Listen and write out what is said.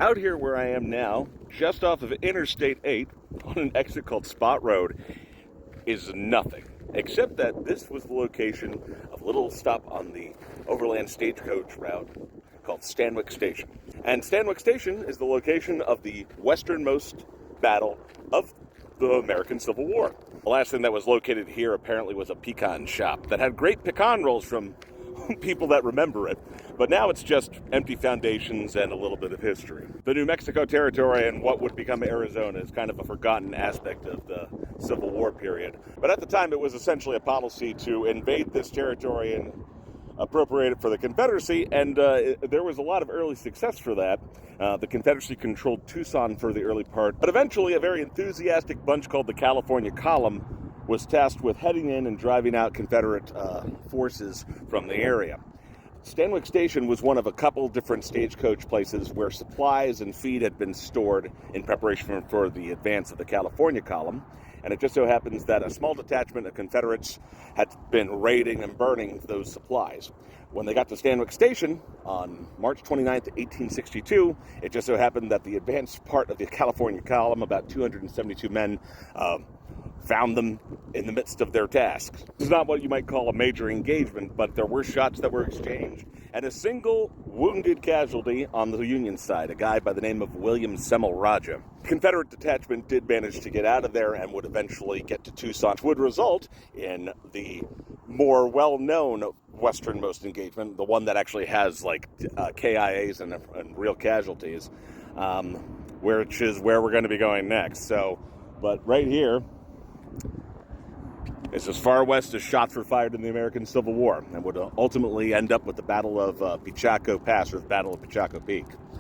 Out here where I am now, just off of Interstate 8, on an exit called Spot Road, is nothing. Except that this was the location of a little stop on the overland stagecoach route called Stanwix Station. And Stanwix Station is the location of the westernmost battle of the American Civil War. The last thing that was located here apparently was a pecan shop that had great pecan rolls from people that remember it. But now it's just empty foundations and a little bit of history. The New Mexico territory and what would become Arizona is kind of a forgotten aspect of the Civil War period. But at the time, it was essentially a policy to invade this territory and appropriate it for the Confederacy, and there was a lot of early success for that. The Confederacy controlled Tucson for the early part, but eventually a very enthusiastic bunch called the California Column was tasked with heading in and driving out Confederate forces from the area. Stanwix Station was one of a couple different stagecoach places where supplies and feed had been stored in preparation for the advance of the California Column. And it just so happens that a small detachment of Confederates had been raiding and burning those supplies. When they got to Stanwix Station on March 29th, 1862, it just so happened that the advanced part of the California Column, about 272 men, found them in the midst of their tasks. This is not what you might call a major engagement, but there were shots that were exchanged, and a single wounded casualty on the Union side, a guy by the name of William Semel Raja. Confederate detachment did manage to get out of there and would eventually get to Tucson, which would result in the more well-known westernmost engagement, the one that actually has like KIAs and real casualties, which is where we're going to be going next. But right here, it's as far west as shots were fired in the American Civil War and would ultimately end up with the Battle of Pichaco Pass, or the Battle of Pichaco Peak.